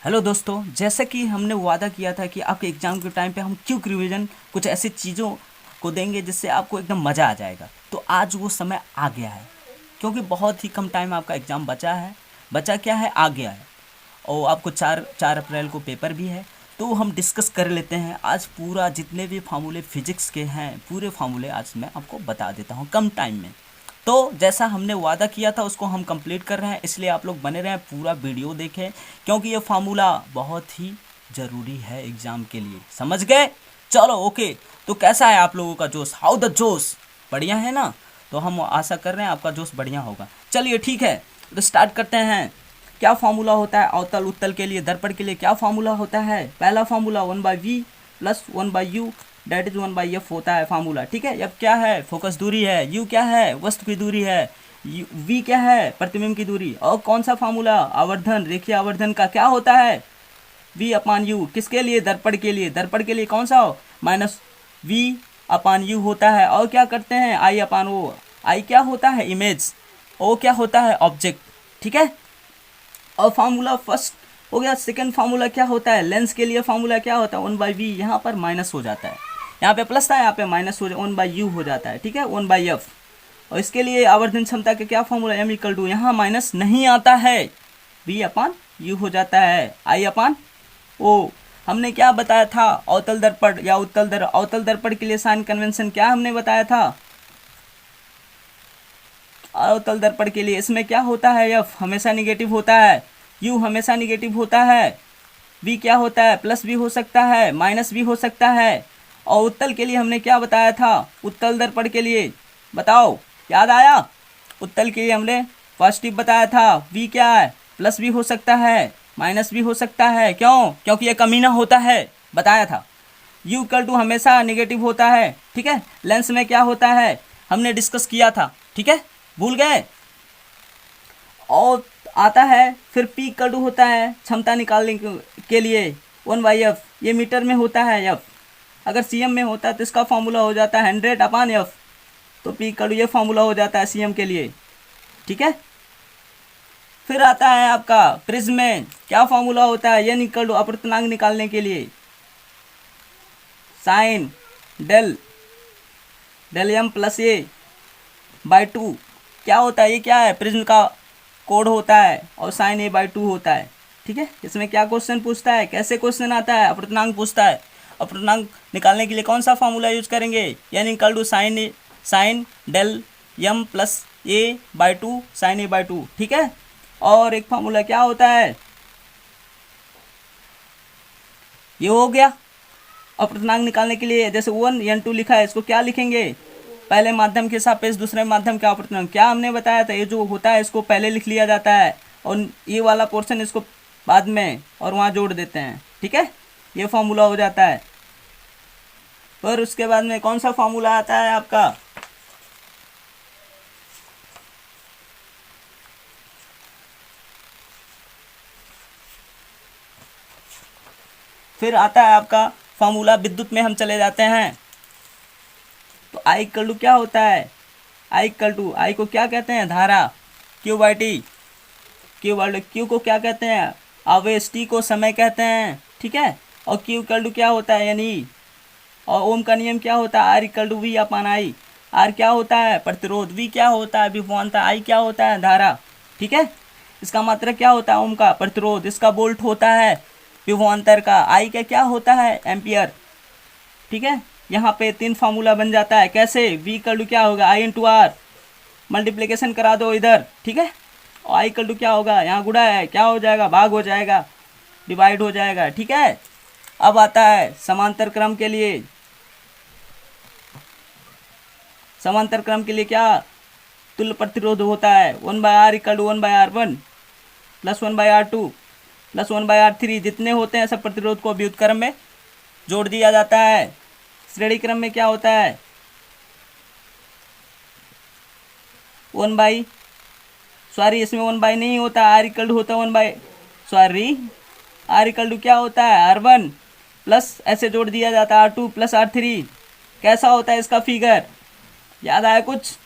Hello दोस्तों, जैसा कि हमने वादा किया था कि आपके एग्ज़ाम के टाइम पे हम क्विक रिवीजन कुछ ऐसी चीज़ों को देंगे जिससे आपको एकदम मज़ा आ जाएगा। तो आज वो समय आ गया है, क्योंकि बहुत ही कम टाइम आपका एग्ज़ाम बचा है। बचा क्या है, आ गया है। और आपको चार चार अप्रैल को पेपर भी है। तो हम डिस्कस कर लेते हैं आज पूरा, जितने भी फार्मूले फिजिक्स के हैं पूरे फार्मूले आज मैं आपको बता देता हूँ कम टाइम में। तो जैसा हमने वादा किया था उसको हम कंप्लीट कर रहे हैं, इसलिए आप लोग बने रहें, पूरा वीडियो देखें, क्योंकि ये फार्मूला बहुत ही ज़रूरी है एग्ज़ाम के लिए। समझ गए? चलो ओके। तो कैसा है आप लोगों का जोश? हाउ द जोश? बढ़िया है ना? तो हम आशा कर रहे हैं आपका जोश बढ़िया होगा। चलिए ठीक है, तो स्टार्ट करते हैं। क्या फार्मूला होता है अवतल उत्तल के लिए, दर्पण के लिए? क्या फार्मूला होता है? पहला formula 1/v plus 1/u date is 1/f होता है फार्मूला। ठीक है, अब क्या है? फोकस दूरी है। u क्या है? वस्तु की दूरी है। v क्या है? प्रतिबिंब की दूरी। और कौन सा फार्मूला? आवर्धन, रेखीय आवर्धन का क्या होता है? v upon you. किसके लिए? दर्पण के लिए। दर्पण के लिए कौन सा हो? माइनस v अपान यू होता है। और क्या करते हैं? i upon O. i क्या होता है? इमेज। o क्या होता है? ऑब्जेक्ट। ठीक है, और फार्मूला फर्स्ट हो गया। सेकंड फार्मूला क्या होता है? लेंस के लिए फार्मूला क्या होता है? 1/v। यहाँ पर माइनस हो जाता है, यहाँ पे प्लस था, यहाँ पे माइनस हो 1/u हो जाता है। ठीक है, 1/f। और इसके लिए आवर्धन क्षमता का क्या फार्मूला? m इक्वल टू, यहाँ माइनस नहीं आता है, v अपान u हो जाता है, i अपान ओ। हमने क्या बताया था? अवतल दर्पण या अवतल दर्पण के लिए साइन कन्वेंशन क्या हमने बताया था? अवतल दर्पण के लिए इसमें क्या होता है? एफ हमेशा निगेटिव होता है, यू हमेशा निगेटिव होता है, वी क्या होता है? प्लस भी हो सकता है, माइनस भी हो सकता है। और उत्तल के लिए हमने क्या बताया था? उत्तल दर्पण के लिए बताओ, याद आया? उत्तल के लिए हमने पॉजिटिव बताया था, वी क्या है? प्लस भी हो सकता है, माइनस भी हो सकता है। क्यों? क्योंकि ये कमीना होता है, बताया था। यू इक्वल टू हमेशा नेगेटिव होता है। ठीक है, लेंस में क्या होता है हमने डिस्कस किया था। ठीक है, भूल गए? और आता है फिर पी इक्वल टू होता है क्षमता निकालने के लिए 1/f। ये मीटर में होता है एफ। अगर सीएम में होता है तो इसका फॉर्मूला हो जाता है 100 अपान एफ। तो पी इक्वल टू ये फॉर्मूला हो जाता है सीएम के लिए। ठीक है, फिर आता है आपका प्रिज्म में क्या फॉर्मूला होता है? एन इक्वल टू अपवर्तनांक निकालने के लिए sine del del M plus A by two. क्या होता है? ये क्या है? प्रिज्म का कोड होता है, और साइन a/2 होता है। ठीक है, इसमें क्या क्वेश्चन पूछता है? कैसे क्वेश्चन आता है? अपवर्तनांक पूछता है। अपवर्तनांक निकालने के लिए कौन सा फार्मूला यूज करेंगे? यानी equal to sine del M plus a/2 sine a/2। ठीक है, और एक फार्मूला क्या होता है? ये हो गया अपवर्तनांक निकालने के लिए। जैसे 1n2 लिखा है, इसको क्या लिखेंगे? पहले माध्यम के सापेक्ष दूसरे माध्यम का अपवर्तनांक। क्या हमने बताया था? ये जो होता है इसको पहले लिख लिया जाता है, और ये वाला पोर्शन इसको बाद में, और वहाँ जोड़ देते हैं। ठीक है, ये फॉर्मूला हो जाता है। फिर उसके बाद में कौन सा फॉर्मूला आता है आपका? फिर आता है आपका फॉर्मूला विद्युत में हम चले जाते हैं। तो आई इक्वल टू क्या होता है? आई इक्वल टू, आई को क्या कहते हैं? धारा। Q/T। क्यू को क्या कहते हैं? आवेश। टी को समय कहते हैं। ठीक है, और क्यू इक्वल टू क्या होता है? यानी, और ओम का नियम क्या होता है? R equal to V upon I. R क्या होता है? प्रतिरोध। वी क्या होता है? विभवांतर। आई क्या होता है? धारा। ठीक है, इसका मात्रक क्या होता है? ओम का प्रतिरोध। इसका वोल्ट होता है विभवांतर का। आई का क्या होता है? एम्पियर। ठीक है, यहाँ पे 3 फार्मूला बन जाता है। कैसे? वी इक्वल टू क्या होगा? आई इंटू आर। मल्टीप्लीकेशन करा दो इधर। ठीक है, और आई इक्वल टू क्या होगा? यहाँ गुणा है, क्या हो जाएगा? भाग हो जाएगा, डिवाइड हो जाएगा। ठीक है, अब आता है समांतर क्रम के लिए। समांतर क्रम के लिए क्या तुल्य प्रतिरोध होता है? 1/r equal to 1/r1 plus 1/r2 plus 1/r3। जितने होते हैं सब प्रतिरोध को व्युत्क्रम क्रम में जोड़ दिया जाता है। श्रेणी क्रम में क्या होता है? 1/, सॉरी इसमें 1/, नहीं होता, आर इक्वल टू होता है 1/, सॉरी आर इक्वल टू क्या होता है? R1 प्लस ऐसे जोड़ दिया जाता है R2 प्लस R3। कैसा होता है इसका फिगर? याद आया कुछ?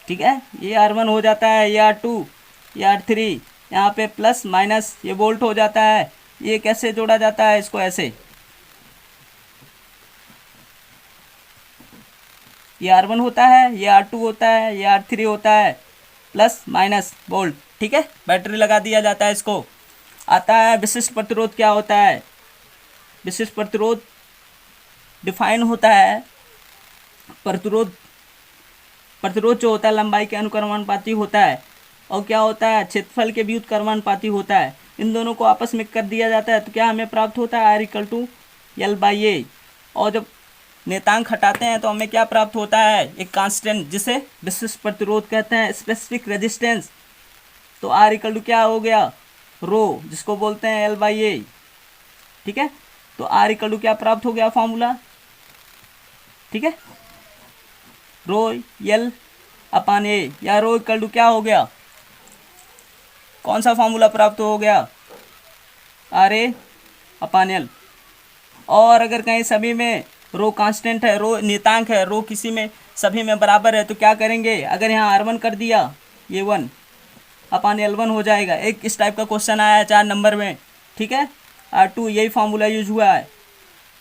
ठीक है, ये R1 हो जाता है, ये R2, ये R3, यहाँ पे प्लस माइनस ये वोल्ट हो जाता है। ये कैसे जोड़ा जाता है इसको, ऐसे ये R1 होता है, ये R2 होता है, ये R3 होता है, प्लस माइनस वोल्ट। ठीक है, बैटरी लगा दिया जाता है इसको। आता है विशिष्ट प्रतिरोध क्या होता है। विशिष्ट प्रतिरोध डिफाइन होता है, प्रतिरोध प्रतिरोध जो होता है लंबाई के अनुक्रमानुपाती होता है, और क्या होता है क्षेत्रफल के व्युत्क्रमानुपाती होता है। इन दोनों को आपस में कर दिया जाता है तो क्या हमें प्राप्त होता है, R=L/A। और जब नेतांक हटाते हैं तो हमें क्या प्राप्त होता है, एक कांस्टेंट जिसे विशिष्ट प्रतिरोध कहते हैं, स्पेसिफिक रेजिस्टेंस। तो R= क्या हो गया, रो, जिसको बोलते हैं L/A। ठीक है, तो R= क्या प्राप्त हो गया फॉर्मूला। ठीक है, ρL/A या ρ= क्या हो गया, कौन सा फॉर्मूला प्राप्त हो गया, RA/L। और अगर कहीं सभी में रो कांस्टेंट है, रो नियतांक है, रो किसी में सभी में बराबर है तो क्या करेंगे, अगर यहाँ R1 कर दिया ये 1/L1 हो जाएगा। एक इस टाइप का क्वेश्चन आया है 4 नंबर में। ठीक है, R2 यही फॉर्मूला यूज हुआ है,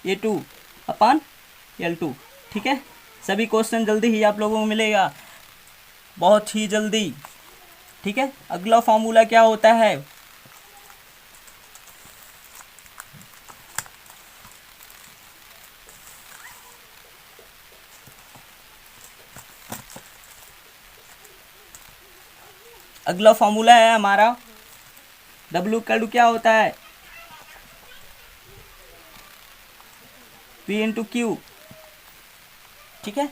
A2/L2। ठीक है, सभी क्वेश्चन जल्दी ही आप लोगों को मिलेगा, बहुत ही जल्दी। ठीक है, अगला फॉर्मूला क्या होता है, अगला फॉर्मूला है हमारा W= क्या होता है, V/Q। ठीक है,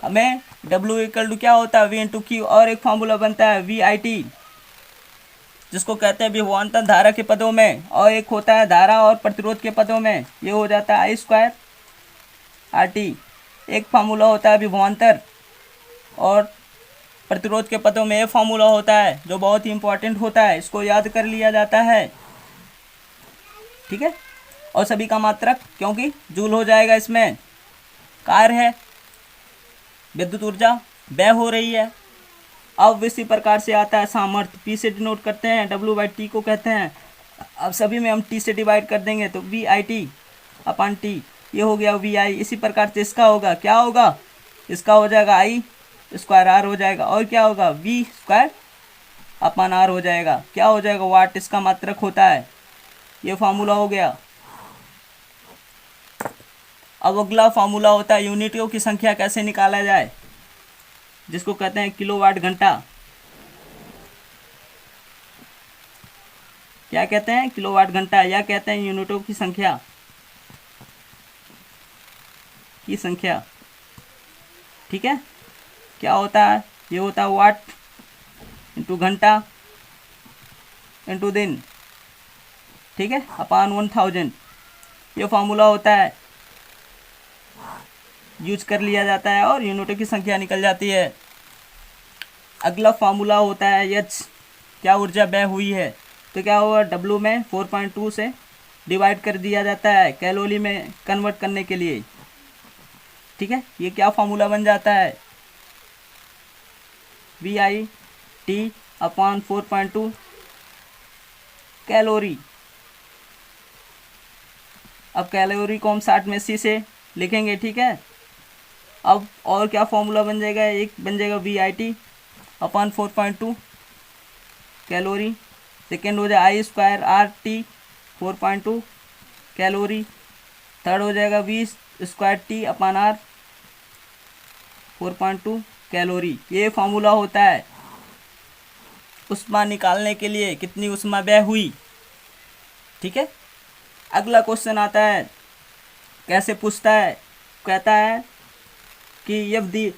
हमें W= क्या होता है, V/Q। और एक फॉर्मूला बनता है VIT, जिसको कहते हैं विभवांतर धारा के पदों में, और एक होता है धारा और प्रतिरोध के पदों में, ये हो जाता है I²RT। एक फार्मूला होता है विभवांतर और प्रतिरोध के पदों में, ये फार्मूला होता है जो बहुत ही इंपॉर्टेंट होता है, इसको याद कर लिया जाता है। ठीक है, और सभी का मात्रक, क्योंकि जूल हो जाएगा इसमें। कार्य है विद्युत ऊर्जा व्यय हो रही है। अब इसी प्रकार से आता है सामर्थ्य, P से डिनोट करते हैं, W/T को कहते हैं। अब सभी में हम T से डिवाइड कर देंगे तो VIT/T, ये हो गया VI। इसी प्रकार से इसका होगा, क्या होगा, इसका हो जाएगा I² हो जाएगा, और क्या होगा V²/R हो जाएगा। क्या हो जाएगा, वाट इसका मात्रक होता है। ये फार्मूला हो गया। अब अगला फार्मूला होता है यूनिटों की संख्या कैसे निकाला जाए, जिसको कहते हैं किलोवाट घंटा। क्या कहते हैं, किलोवाट घंटा, या कहते हैं यूनिटों की संख्या ठीक है, क्या होता है, ये होता है वाट इंटू घंटा इंटू दिन। ठीक है, अपॉन 1000। ये फार्मूला होता है, यूज कर लिया जाता है और यूनिटों की संख्या निकल जाती है। अगला फार्मूला होता है H, क्या ऊर्जा व्यय हुई है, तो क्या होगा, W में 4.2 से डिवाइड कर दिया जाता है कैलोरी में कन्वर्ट करने के लिए। ठीक है, ये क्या फार्मूला बन जाता है, VIT/4.2 कैलोरी। अब कैलोरी को हम 60 में से लिखेंगे। ठीक है, अब और क्या फॉर्मूला बन जाएगा, एक बन जाएगा VIT/4.2 कैलोरी। सेकेंड हो जाए I²RT 4.2 कैलोरी। थर्ड हो जाएगा V²T/R 4.2 कैलोरी। ये फार्मूला होता है ऊष्मा निकालने के लिए, कितनी ऊष्मा व्यय हुई। ठीक है, अगला क्वेश्चन आता है, कैसे पूछता है, कहता है कि यदि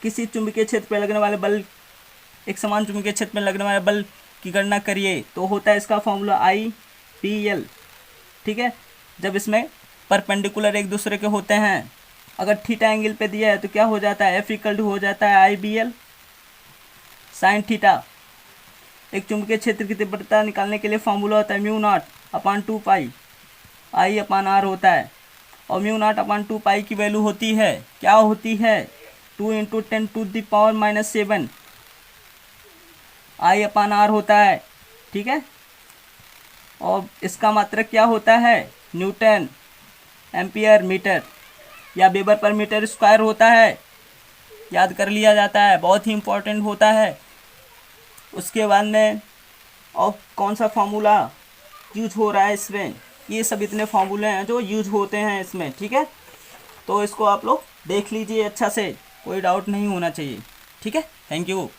किसी चुंबकीय क्षेत्र पर लगने वाले बल, एक समान चुंबकीय क्षेत्र में लगने वाले बल की गणना करिए, तो होता है इसका फॉर्मूला I/P/L। ठीक है, जब इसमें परपेंडिकुलर एक दूसरे के होते हैं, अगर थीटा एंगल पे दिया है तो क्या हो जाता है, F= हो जाता है I/BL sin थीटा। एक चुंबकीय क्षेत्र की तीव्रता निकालने के लिए फॉर्मूला होता है μ0/2π I/R होता है, और μ0/2π की वैल्यू होती है, क्या होती है, 2 × 10⁻⁷ I/R होता है, ठीक है। और इसका मात्रक क्या होता है, न्यूटन, एम्पियर, मीटर या वेबर पर मीटर स्क्वायर होता है, याद कर लिया जाता है, बहुत ही इम्पोर्टेंट होता है। उसके बाद में और कौन सा फार्मूला यूज हो रहा है इसमें, ये सब इतने फार्मूले हैं जो यूज होते हैं इसमें, ठीक है। तो इसको आप लोग देख लीजिए अच्छा से, कोई डाउट नहीं होना चाहिए, ठीक है। Thank you.